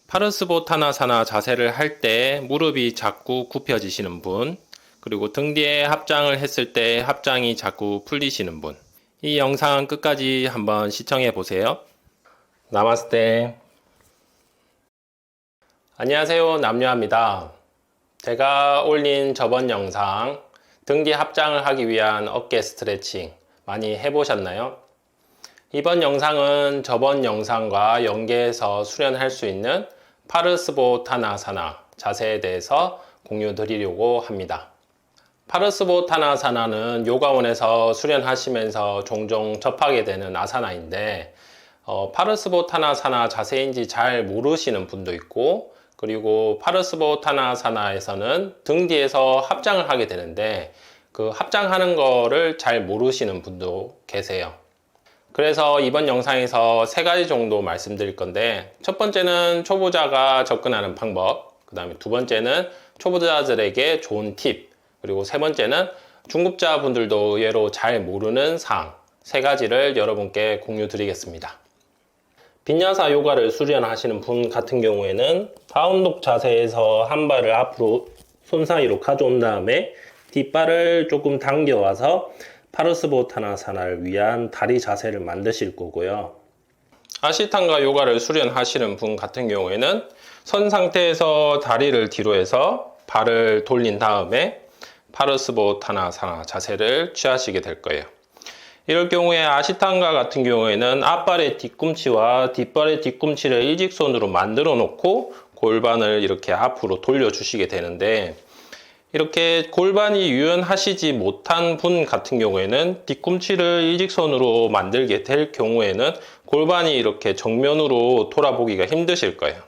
파르스보타나사나 자세를 할 때 무릎이 자꾸 굽혀지시는 분, 그리고 등 뒤에 합장을 했을 때 합장이 자꾸 풀리시는 분, 이 영상 끝까지 한번 시청해 보세요. 나마스테. 안녕하세요, 남녀입니다. 제가 올린 저번 영상 등 뒤 합장을 하기 위한 어깨 스트레칭 많이 해보셨나요? 이번 영상은 저번 영상과 연계해서 수련할 수 있는 파르스보타나사나 자세에 대해서 공유 드리려고 합니다. 파르스보타나사나는 요가원에서 수련하시면서 종종 접하게 되는 아사나인데 파르스보타나사나 자세인지 잘 모르시는 분도 있고, 그리고 파르스보타나사나에서는 등 뒤에서 합장을 하게 되는데 그 합장하는 거를 잘 모르시는 분도 계세요. 그래서 이번 영상에서 3가지 정도 말씀드릴 건데, 첫 번째는 초보자가 접근하는 방법, 그 다음에 두 번째는 초보자들에게 좋은 팁, 그리고 세 번째는 중급자 분들도 의외로 잘 모르는 사항, 3가지를 여러분께 공유 드리겠습니다. 빈야사 요가를 수련하시는 분 같은 경우에는 다운독 자세에서 한 발을 앞으로 손 사이로 가져온 다음에 뒷발을 조금 당겨와서 파르스보타나사나를 위한 다리 자세를 만드실 거고요. 아시탄가 요가를 수련하시는 분 같은 경우에는 선 상태에서 다리를 뒤로 해서 발을 돌린 다음에 파르스보타나사나 자세를 취하시게 될 거예요. 이럴 경우에 아시탄가 같은 경우에는 앞발의 뒤꿈치와 뒷발의 뒤꿈치를 일직선으로 만들어 놓고 골반을 이렇게 앞으로 돌려주시게 되는데, 이렇게 골반이 유연하시지 못한 분 같은 경우에는 뒤꿈치를 일직선으로 만들게 될 경우에는 골반이 이렇게 정면으로 돌아보기가 힘드실 거예요.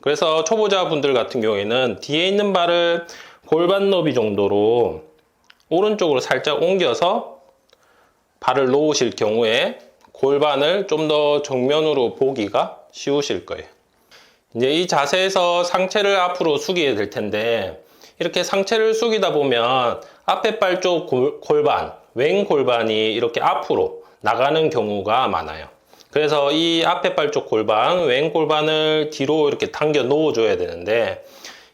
그래서 초보자분들 같은 경우에는 뒤에 있는 발을 골반 너비 정도로 오른쪽으로 살짝 옮겨서 발을 놓으실 경우에 골반을 좀 더 정면으로 보기가 쉬우실 거예요. 이제 이 자세에서 상체를 앞으로 숙이게 될 텐데, 이렇게 상체를 숙이다 보면 앞에 발 쪽 골반, 왼 골반이 이렇게 앞으로 나가는 경우가 많아요. 그래서 이 앞에 발 쪽 골반, 왼 골반을 뒤로 이렇게 당겨 놓아줘야 되는데,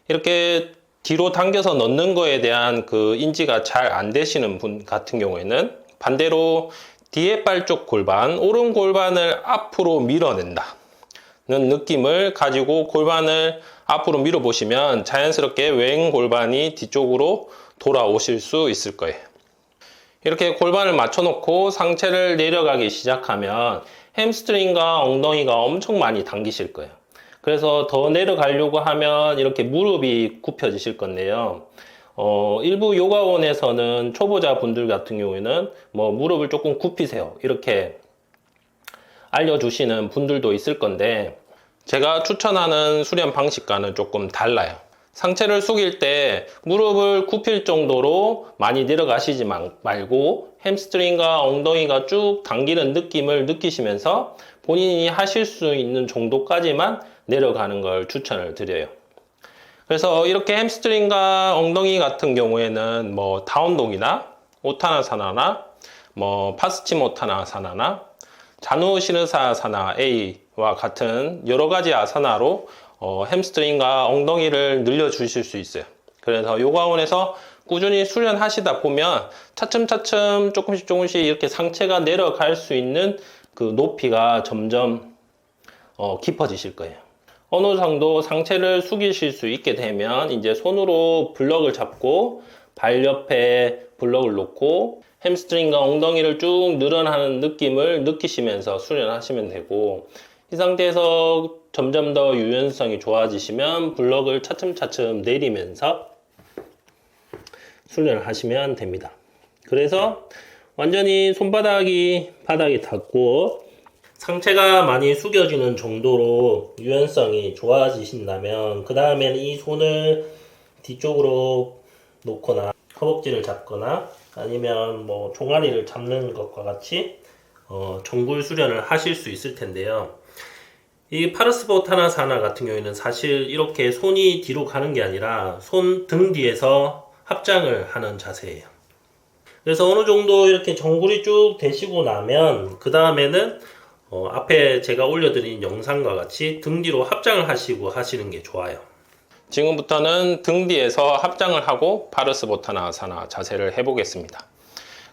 이렇게 뒤로 당겨서 넣는 거에 대한 그 인지가 잘 안 되시는 분 같은 경우에는 반대로 뒤에 발 쪽 골반, 오른 골반을 앞으로 밀어낸다 는 느낌을 가지고 골반을 앞으로 밀어보시면 자연스럽게 왼 골반이 뒤쪽으로 돌아오실 수 있을 거예요. 이렇게 골반을 맞춰놓고 상체를 내려가기 시작하면 햄스트링과 엉덩이가 엄청 많이 당기실 거예요. 그래서 더 내려가려고 하면 이렇게 무릎이 굽혀지실 건데요. 일부 요가원에서는 초보자 분들 같은 경우에는 무릎을 조금 굽히세요, 이렇게 알려주시는 분들도 있을 건데, 제가 추천하는 수련 방식과는 조금 달라요. 상체를 숙일 때 무릎을 굽힐 정도로 많이 내려가시지 말고 햄스트링과 엉덩이가 쭉 당기는 느낌을 느끼시면서 본인이 하실 수 있는 정도까지만 내려가는 걸 추천을 드려요. 그래서 이렇게 햄스트링과 엉덩이 같은 경우에는 다운독이나 오타나사나나 파스치모타나사나나 자누시르사사나 A와 같은 여러가지 아사나로 햄스트링과 엉덩이를 늘려주실 수 있어요. 그래서 요가원에서 꾸준히 수련하시다 보면 차츰차츰 조금씩 이렇게 상체가 내려갈 수 있는 그 높이가 점점 깊어지실 거예요. 어느 정도 상체를 숙이실 수 있게 되면 이제 손으로 블럭을 잡고 발 옆에 블럭을 놓고 햄스트링과 엉덩이를 쭉 늘어나는 느낌을 느끼시면서 수련하시면 되고, 이 상태에서 점점 더 유연성이 좋아지시면 블럭을 차츰차츰 내리면서 수련을 하시면 됩니다. 그래서 완전히 손바닥이 바닥에 닿고 상체가 많이 숙여지는 정도로 유연성이 좋아지신다면, 그 다음에는 이 손을 뒤쪽으로 놓거나 허벅지를 잡거나 아니면 종아리를 잡는 것과 같이 정굴 수련을 하실 수 있을 텐데요. 이 파르스보타나사나 같은 경우에는 사실 이렇게 손이 뒤로 가는 게 아니라 손 등 뒤에서 합장을 하는 자세예요. 그래서 어느 정도 이렇게 정굴이 쭉 되시고 나면 그 다음에는 앞에 제가 올려드린 영상과 같이 등 뒤로 합장을 하시고 하시는 게 좋아요. 지금부터는 등 뒤에서 합장을 하고 파르스보타나사나 자세를 해보겠습니다.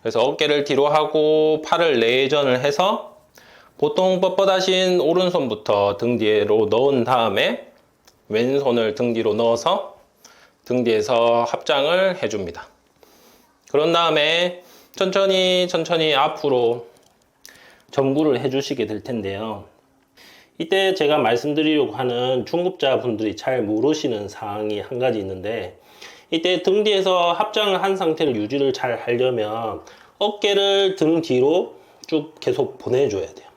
그래서 어깨를 뒤로 하고 팔을 내전을 해서 보통 뻣뻣하신 오른손부터 등 뒤로 넣은 다음에 왼손을 등 뒤로 넣어서 등 뒤에서 합장을 해줍니다. 그런 다음에 천천히 앞으로 전구를 해주시게 될 텐데요. 이때 제가 말씀드리려고 하는 중급자분들이 잘 모르시는 사항이 한 가지 있는데, 이때 등 뒤에서 합장을 한 상태를 유지를 잘 하려면 어깨를 등 뒤로 쭉 계속 보내줘야 돼요.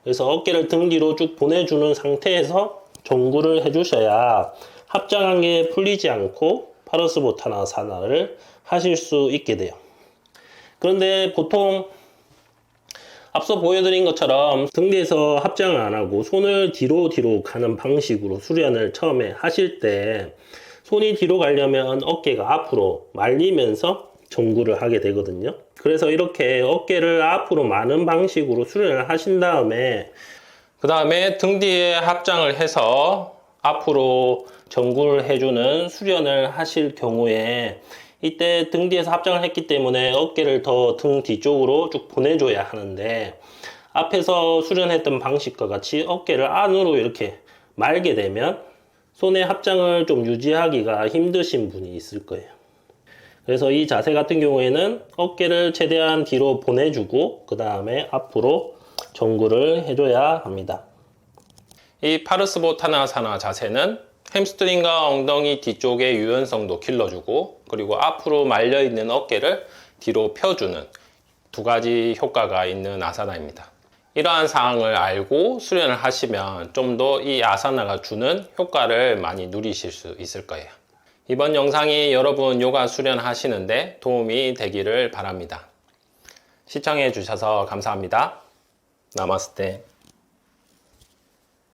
그래서 어깨를 등 뒤로 쭉 보내주는 상태에서 전구를 해주셔야 합장한 게 풀리지 않고 파르스보타나사나를 하실 수 있게 돼요. 그런데 보통 앞서 보여드린 것처럼 등 뒤에서 합장을 안 하고 손을 뒤로 가는 방식으로 수련을 처음에 하실 때 손이 뒤로 가려면 어깨가 앞으로 말리면서 전구를 하게 되거든요. 그래서 이렇게 어깨를 앞으로 마는 방식으로 수련을 하신 다음에 그 다음에 등 뒤에 합장을 해서 앞으로 전구를 해주는 수련을 하실 경우에 이때 등 뒤에서 합장을 했기 때문에 어깨를 더 등 뒤쪽으로 쭉 보내줘야 하는데, 앞에서 수련했던 방식과 같이 어깨를 안으로 이렇게 말게 되면 손의 합장을 좀 유지하기가 힘드신 분이 있을 거예요. 그래서 이 자세 같은 경우에는 어깨를 최대한 뒤로 보내주고 그 다음에 앞으로 전구를 해줘야 합니다. 이 파르스보타나사나 자세는 햄스트링과 엉덩이 뒤쪽의 유연성도 길러주고, 그리고 앞으로 말려있는 어깨를 뒤로 펴주는 두 가지 효과가 있는 아사나입니다. 이러한 사항을 알고 수련을 하시면 좀 더 이 아사나가 주는 효과를 많이 누리실 수 있을 거예요. 이번 영상이 여러분 요가 수련하시는데 도움이 되기를 바랍니다. 시청해 주셔서 감사합니다. 나마스테.